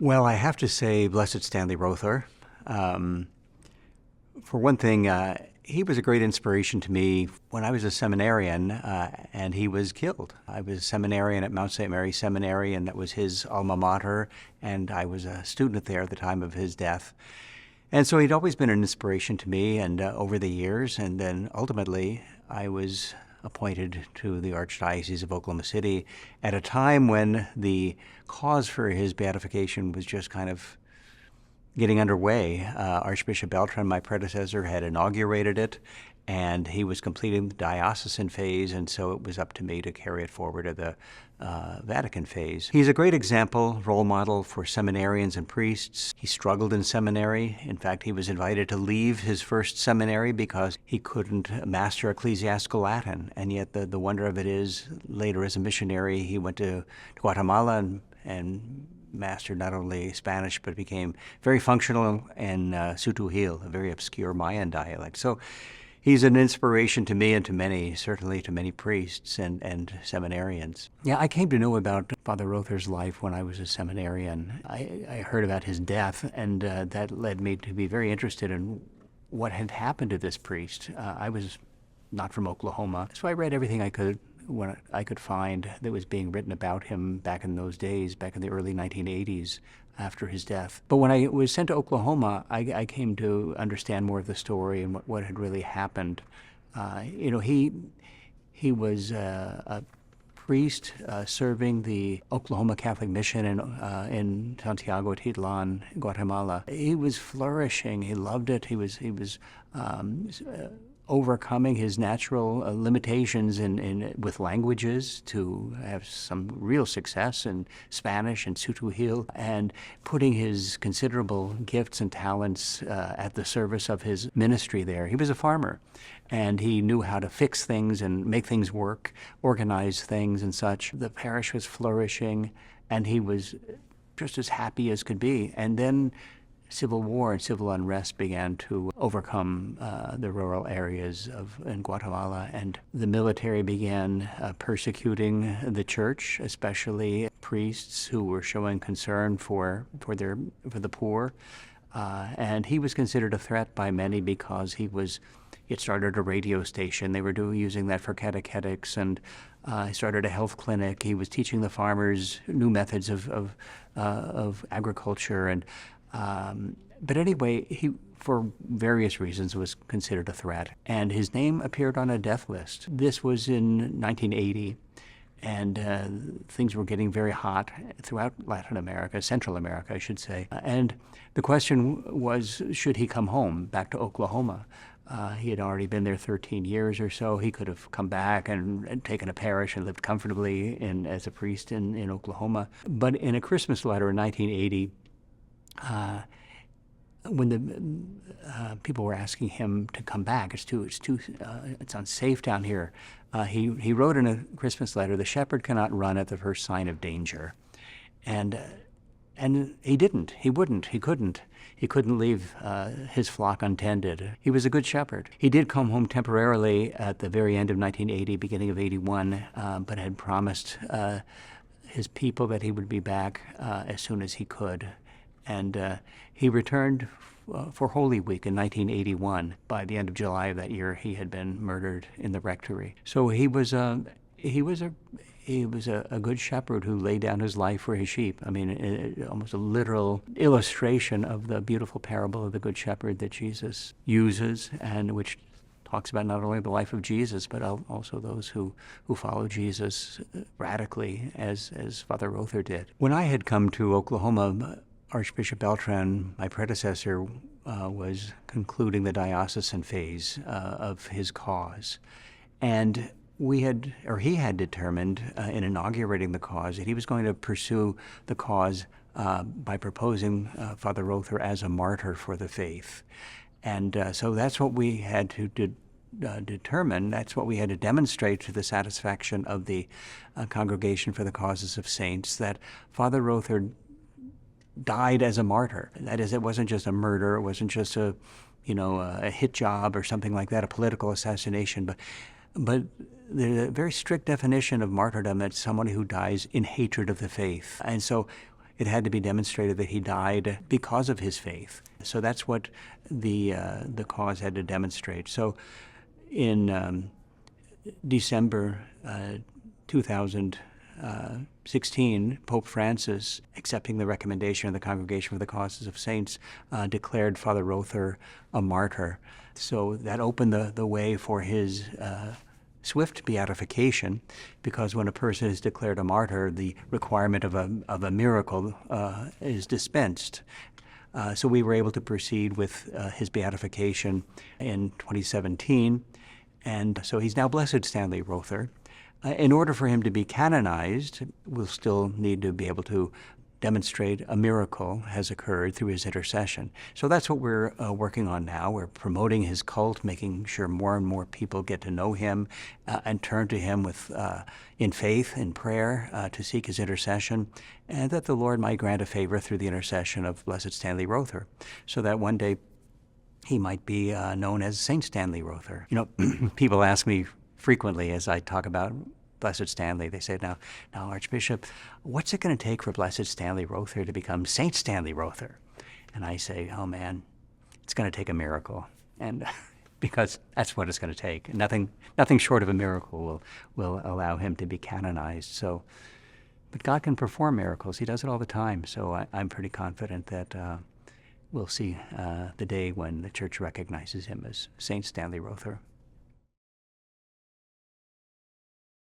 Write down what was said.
Well, I have to say, blessed Stanley Rother. Um, for one thing, he was a great inspiration to me when I was a seminarian, and he was killed. I was a seminarian at Mount St. Mary Seminary, and that was his alma mater, and I was a student there at the time of his death. And so he'd always been an inspiration to me, and over the years, and then ultimately I was appointed to the Archdiocese of Oklahoma City at a time when the cause for his beatification was just kind of getting underway. Archbishop Beltran, my predecessor, had inaugurated it, and he was completing the diocesan phase, and so it was up to me to carry it forward to the Vatican phase. He's a great example, role model for seminarians and priests. He struggled in seminary. In fact, he was invited to leave his first seminary because he couldn't master ecclesiastical Latin, and yet the wonder of it is, later as a missionary, he went to Guatemala and mastered not only Spanish, but became very functional in Sutuhil, a very obscure Mayan dialect. So he's an inspiration to me and to many, certainly to many priests and seminarians. Yeah, I came to know about Father Rother's life when I was a seminarian. I heard about his death, and that led me to be very interested in what had happened to this priest. I was not from Oklahoma, so I read everything I could when I could find that was being written about him back in those days, back in the early 1980s after his death. But when I was sent to Oklahoma, I came to understand more of the story and what had really happened. He was a priest serving the Oklahoma Catholic Mission in Santiago Titlan, Guatemala. He was flourishing. He loved it. He was overcoming his natural limitations with languages to have some real success in Spanish and Sutuhil, and putting his considerable gifts and talents at the service of his ministry there. He was a farmer, and he knew how to fix things and make things work, organize things and such. The parish was flourishing, and he was just as happy as could be. And then civil war and civil unrest began to overcome the rural areas in Guatemala, and the military began persecuting the church, especially priests who were showing concern for the poor. And he was considered a threat by many because he had started a radio station. They were using that for catechetics, and he started a health clinic. He was teaching the farmers new methods of agriculture, and but anyway, he, for various reasons, was considered a threat, and his name appeared on a death list. This was in 1980, and things were getting very hot throughout Latin America, Central America, I should say. And the question was, should he come home, back to Oklahoma? He had already been there 13 years or so. He could have come back and taken a parish and lived comfortably as a priest in Oklahoma. But in a Christmas letter in 1980, when the people were asking him to come back, it's unsafe down here. He wrote in a Christmas letter, "The shepherd cannot run at the first sign of danger," and he didn't. He wouldn't. He couldn't. He couldn't leave his flock untended. He was a good shepherd. He did come home temporarily at the very end of 1980, beginning of 81, but had promised his people that he would be back as soon as he could. And he returned for Holy Week in 1981. By the end of July of that year, he had been murdered in the rectory. So he was a good shepherd who laid down his life for his sheep. I mean, almost a literal illustration of the beautiful parable of the Good Shepherd that Jesus uses, and which talks about not only the life of Jesus, but also those who follow Jesus radically, as Father Rother did. When I had come to Oklahoma, Archbishop Beltran, my predecessor, was concluding the diocesan phase of his cause. And he had determined in inaugurating the cause that he was going to pursue the cause by proposing Father Rother as a martyr for the faith. And so that's what we had to determine. That's what we had to demonstrate to the satisfaction of the Congregation for the Causes of Saints, that Father Rother died as a martyr. That is, it wasn't just a murder, it wasn't just a hit job or something like that, a political assassination, but the very strict definition of martyrdom, it's someone who dies in hatred of the faith. And so It had to be demonstrated that he died because of his faith. So that's what the cause had to demonstrate. So in December 2016, Pope Francis, accepting the recommendation of the Congregation for the Causes of Saints, declared Father Rother a martyr. So that opened the way for his swift beatification, because when a person is declared a martyr, the requirement of a miracle is dispensed. So we were able to proceed with his beatification in 2017, and so he's now Blessed Stanley Rother. In order for him to be canonized, we'll still need to be able to demonstrate a miracle has occurred through his intercession. So that's what we're working on now. We're promoting his cult, making sure more and more people get to know him and turn to him with in faith, in prayer, to seek his intercession, and that the Lord might grant a favor through the intercession of Blessed Stanley Rother, so that one day he might be known as Saint Stanley Rother. You know, people ask me frequently as I talk about Blessed Stanley, they say, now Archbishop, what's it going to take for Blessed Stanley Rother to become Saint Stanley Rother? And I say, oh man, it's going to take a miracle. And because that's what it's going to take. Nothing short of a miracle will allow him to be canonized. So, but God can perform miracles. He does it all the time. So I'm pretty confident that we'll see the day when the Church recognizes him as Saint Stanley Rother.